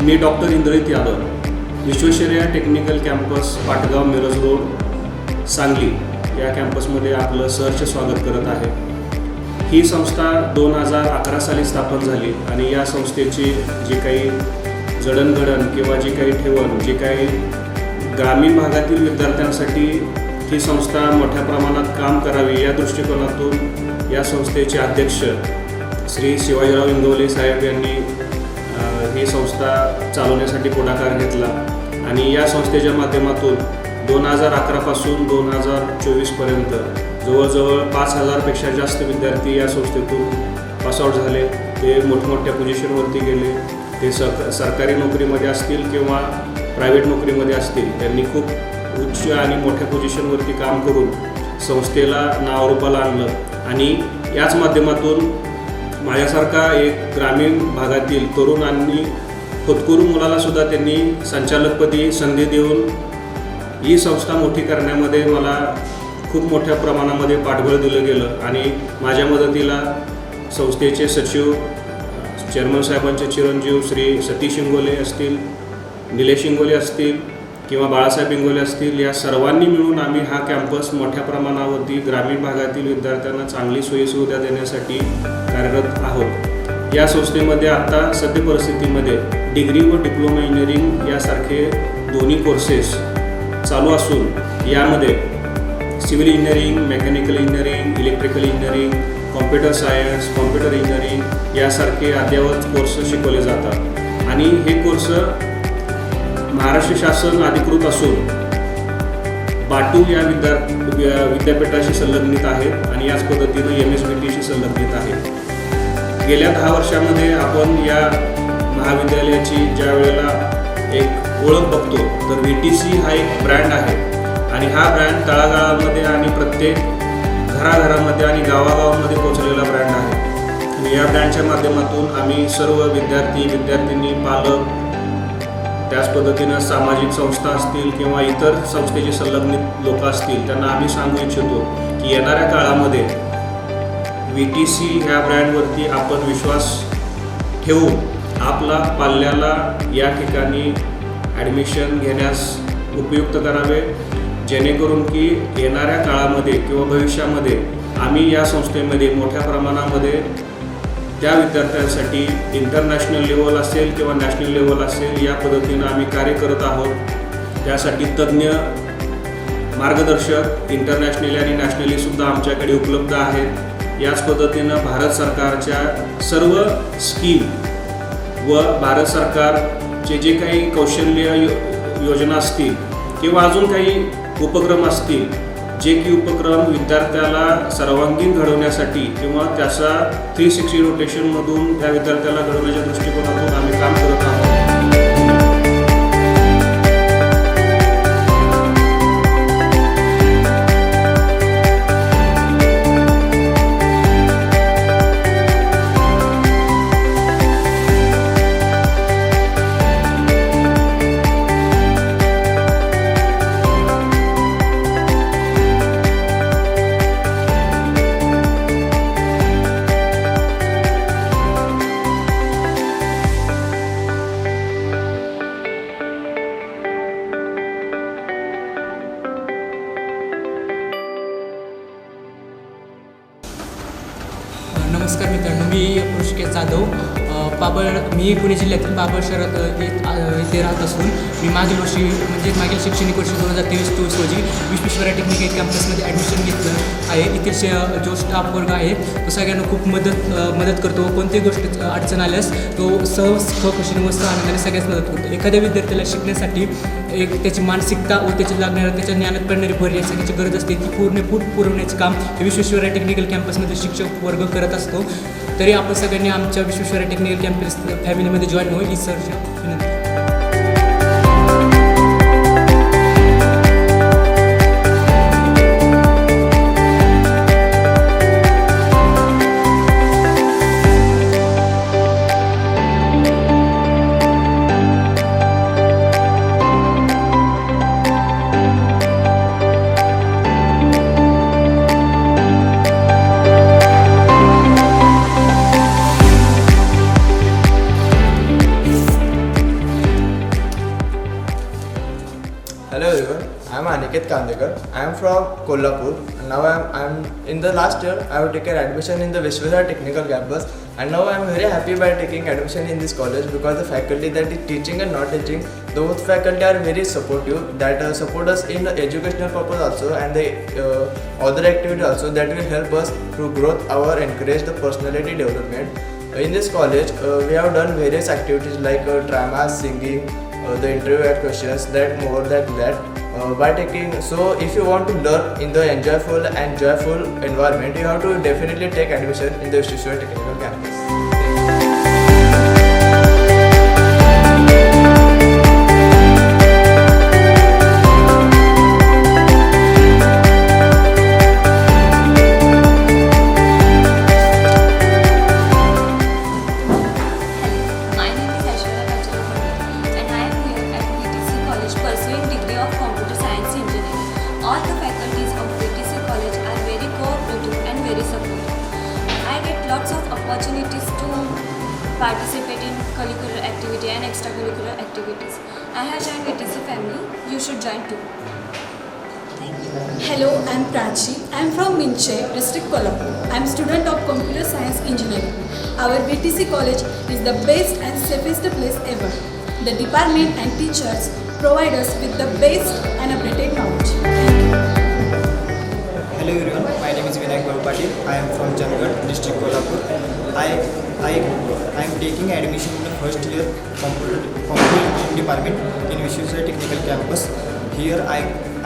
मी doctor Indrit Yadav, Visvesvaraya technical campus Patgaon Miraj road Sangli या कॅम्पसमध्ये आपलं सहर्ष स्वागत करत आहे. ही संस्था 2011 साली स्थापन झाली आणि या संस्थेची जी काही जडणघडण किंवा जी काही ठेवण जी काही ग्रामीण भागातील विद्यार्थ्यांसाठी ही संस्था मोठ्या प्रमाणात काम करावी या दृष्टिकोनातून या संस्थेचे अध्यक्ष श्री शिवाजीराव इंगवले साहेब यांनी ही संस्था चालवण्यासाठी पुढाकार घेतला आणि या संस्थेच्या माध्यमातून 2011 पासून 2024पर्यंत जवळजवळ 5000पेक्षा जास्त विद्यार्थी या संस्थेतून पासआउट झाले. ते मोठमोठ्या पोझिशनवरती गेले. ते सरकारी नोकरीमध्ये असतील किंवा प्रायव्हेट नोकरीमध्ये असतील. त्यांनी खूप उच्च आणि मोठ्या पोझिशनवरती काम करून संस्थेला नावारूपाला आणलं आणि याच माध्यमातून माझ्यासारखा एक ग्रामीण भागातील तरुण आणि होतकरू मुलालासुद्धा त्यांनी संचालकपदी संधी देऊन ही संस्था मोठी करण्यामध्ये मला खूप मोठ्या प्रमाणामध्ये पाठबळ दिलं गेलं आणि माझ्या मदतीला संस्थेचे सचिव चेअरमन साहेबांचे चिरंजीव श्री सतीश इंगोले असतील, निलेश इंगोले असतील किंवा बाळासाहेब इंगोले असतील, या सर्वांनी मिळून आम्ही हा कॅम्पस मोठ्या प्रमाणावरती ग्रामीण भागातील विद्यार्थ्यांना चांगली सोयीसुविधा देण्यासाठी कार्यरत आहोत. या संस्थेमध्ये आत्ता सध्या परिस्थितीमध्ये डिग्री व डिप्लोमा इंजिनिअरिंग यासारखे दोन्ही कोर्सेस चालू असून यामध्ये civil engineering, mechanical engineering, electrical engineering, computer science, computer engineering यासारखे अद्ययावत कोर्स शिकवले जातात आणि हे कोर्स महाराष्ट्र शासन अधिकृत असून बाटू या विद्यापीठाशी संलग्नित आहेत आणि याच पद्धतीनं MSBTशी संलग्नित आहेत. गेल्या 10 वर्षामध्ये आपण या महाविद्यालयाची ज्या वेळेला एक ओळख बघतो तर VTC हा एक ब्रँड आहे आणि हा ब्रँड तळागाळामध्ये आणि प्रत्येक घराघरामध्ये आणि गावागावामध्ये पोहोचलेला ब्रँड आहे आणि या ब्रँडच्या माध्यमातून आम्ही सर्व विद्यार्थी, पालक, त्याच पद्धतीनं सामाजिक संस्था असतील किंवा इतर संस्थेचे संलग्नित लोक असतील त्यांना आम्ही सांगू इच्छितो की येणाऱ्या काळामध्ये VTC ह्या ब्रँडवरती आपण विश्वास ठेवून आपला पाल्याला या ठिकाणी ॲडमिशन घेण्यास उपयुक्त करावे, जेणेकरून की येणाऱ्या काळामध्ये किंवा भविष्यामध्ये आम्ही या संस्थेमध्ये मोठ्या प्रमाणामध्ये त्या विद्यार्थ्यांसाठी इंटरनॅशनल लेवल असेल किंवा नॅशनल लेवल असेल या पद्धतीनं आम्ही कार्य करत आहोत. त्यासाठी तज्ज्ञ मार्गदर्शक इंटरनॅशनली आणि नॅशनलीसुद्धा आमच्याकडे उपलब्ध आहेत. याच पद्धतीनं भारत सरकारच्या सर्व स्कीम व भारत सरकारचे जे काही कौशल्य योजना असतील किंवा अजून काही उपक्रम असतील जे की उपक्रम विद्यार्थ्याला सर्वांगीण घडवण्यासाठी किंवा त्याचा 360 रोटेशनमधून त्या विद्यार्थ्याला घडवण्याच्या दृष्टिकोनातून आम्ही काम करत आहोत. नमस्कार मित्रांनो, मी ऋषिकेश जाधव मी पुणे जिल्ह्यातील पाबळ शहरात इथे राहत असून मी मागील वर्षी म्हणजे मागील शैक्षणिक वर्ष 2023-24 रोजी विश्वेश्वरय्या टेक्निकल कॅम्पसमध्ये ॲडमिशन घेतलं आहे. येथील जो स्टाफ वर्ग आहे तो सगळ्यांना खूप मदत करतो. कोणतीही गोष्ट अडचण आल्यास तो सहकुशीने व आनंदाने सगळ्याच मदत करतो. एखाद्या विद्यार्थ्याला शिकण्यासाठी एक त्याची मानसिकता व त्याची लागणाऱ्या त्याच्या ज्ञानात पडणारी भर या सगळ्याची गरज असते ती पुरवण्याचे काम हे विश्वेश्वरय्या टेक्निकल कॅम्पसमध्ये शिक्षक वर्ग करत असतो. तरी आपण सगळ्यांनी आमच्या विश्वेश्वरय्या टेक्निकल कॅम्पस फॅमिलीमध्ये जॉईन होईल ही सहर्ष विनंती. Aniket Kandekar. I am from Kolhapur. Now I am in the last year. I have taken admission in the Vishwesvaraya Technical Campus, and now I am very happy by taking admission in this college because the faculty that is teaching and not teaching, those faculty are very supportive. That support us in educational purpose also, and the other activity also that will help us to growth our encourage the personality development. In this college, we have done various activities like drama, singing, the interview at questions, that more than that. By taking, so if you want to learn in the enjoyable and joyful environment, you have to definitely take admission in the Vishwesvaraya Technical Campus. My name is Aishwarya Rajaraman and I am here at VTC College pursuing degree of Computer Science Engineering. All the faculties of VTC College are very cooperative and very supportive. I get lots of opportunities to participate in curricular activity and extracurricular activities. I have joined VTC family. You should join too. Thank you. Hello, I am Prachi. I am from Minche, district Kolhapur. I am student of Computer Science Engineering. Our BTC college is the best and safest place ever. The department and teachers provide us with the best and updated knowledge. Hello everyone, my name is Vinayak Barupatil. I am from Jangat, district Kolhapur. I am taking admission in the first year computer engineering department in Vishwesvaraya Technical Campus. Here I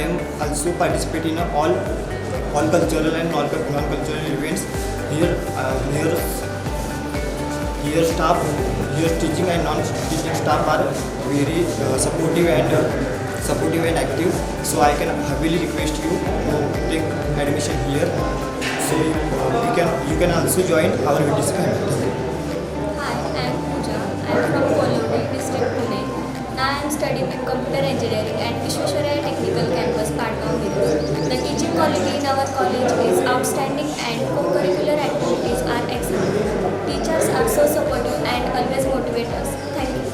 am also participate in all cultural and non-cultural events. Here teaching and non-teaching staff are very supportive and active. So I can heavily request you to take admission here. So you can also join our VTC family. Hi, I am Pooja. I am from Kolhapur, district Pune. Now I am studying in computer engineering at Vishwesvaraya Technical Campus, Patgaon, Mirror. The teaching quality in our college is outstanding and co-curricular activities are excellent. Teachers are so supportive and always motivate us. Thank you.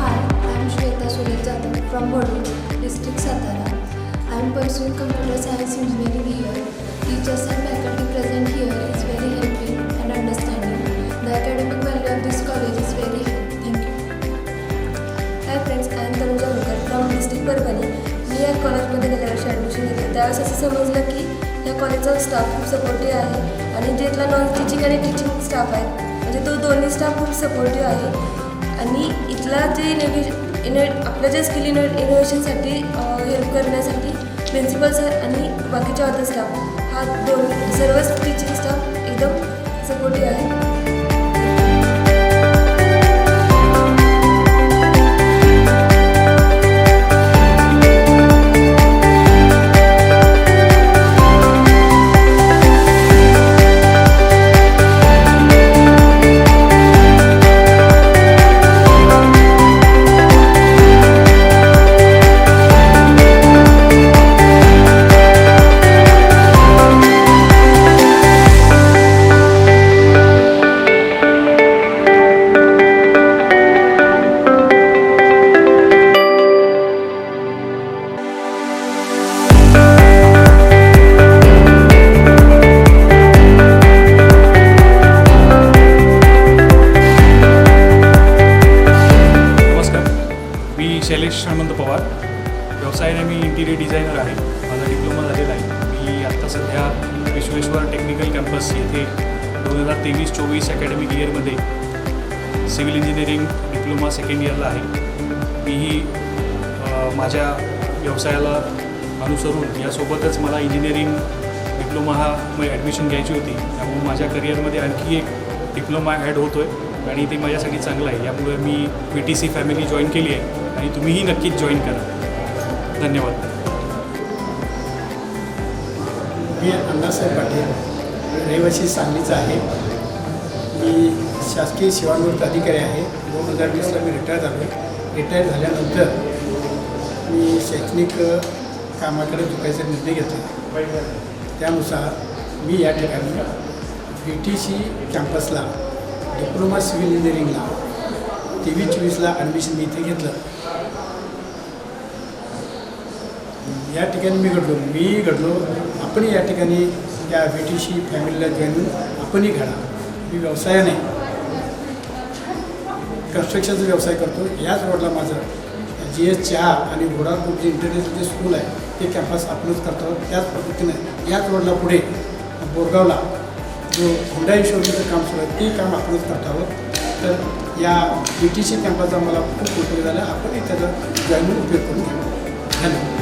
Hi, I am Shweta Suraj Jadhav from Bharuch, district Satara. I am pursuing computer science engineering here. Teachers and faculty present here is very helping and understanding. The academic value of this college is very high. Thank you. Hi friends, I am Tanuja Mukar from district Parbhani. मी या कॉलेजमध्ये गेल्या वर्षी admission घेतलं. त्यावेळेस असं समजलं की या कॉलेजचा स्टाफ खूप सपोर्टिव्ह आहे आणि जे इथला नॉन टीचिंग आणि टीचिंग स्टाफ आहे म्हणजे तो दोन्ही स्टाफ खूप सपोर्टिव्ह आहे आणि इथला जे आपल्या ज्या स्किल इनोव्हेशनसाठी हेल्प करण्यासाठी प्रिन्सिपल सर आणि बाकीचे अदर स्टाफ हा सर्वच टीचिंग स्टाफ एकदम सपोर्टिव्ह आहे. शैलेश हनुमंत पवार. व्यवसायाने मी इंटिरियर डिझायनर आहे. माझा डिप्लोमा झालेला आहे. मी आत्ता सध्या विश्वेश्वर टेक्निकल कॅम्पस येथे 2023-24 अकॅडमिक इयरमध्ये सिव्हिल इंजिनिअरिंग डिप्लोमा सेकंड इयरला आहे. मीही माझ्या व्यवसायाला अनुसरून यासोबतच मला इंजिनिअरिंग डिप्लोमा हा ॲडमिशन घ्यायची होती. त्यामुळे माझ्या करिअरमध्ये आणखी एक डिप्लोमा ॲड होतो आहे आणि ते माझ्यासाठी चांगलं आहे. यामुळे मी VTC फॅमिली जॉईन केली आहे आणि तुम्हीही नक्कीच जॉईन करा. धन्यवाद. मी अण्णासाहेब पाटील, रहिवासी सांगलीचा आहे. मी शासकीय सेवानिवृत्त अधिकारी आहे. 2020ला मी रिटायर झालो. रिटायर झाल्यानंतर मी शैक्षणिक कामाकडे झुकायचा निर्णय घेतला. त्यानुसार मी या ठिकाणी VTC कॅम्पसला डिप्लोमा सिव्हिल इंजिनिअरिंगला 23-24ला ॲडमिशन मी इथे घेतलं. या ठिकाणी मी घडलो आपण या ठिकाणी या BTC फॅमिलीला जॉईन होऊन आपणही घडा. मी व्यवसायाने कन्स्ट्रक्शनचा व्यवसाय करतो. याच रोडला माझं GS चहा आणि घोडा ग्रुप जे इंटरनॅशनल जे स्कूल आहे ते कॅम्पस आपणच करतो. त्याच पद्धतीने याच रोडला पुढे बोरगावला जो हुंडाई शोरूमचं काम सुरू आहे ते काम आपणच करत आहोत. तर या BTC कॅम्पसचा मला खूप उपयोग झाला. आपणही त्याचा जॉईन उपयोग करून घ्यावा. धन्यवाद.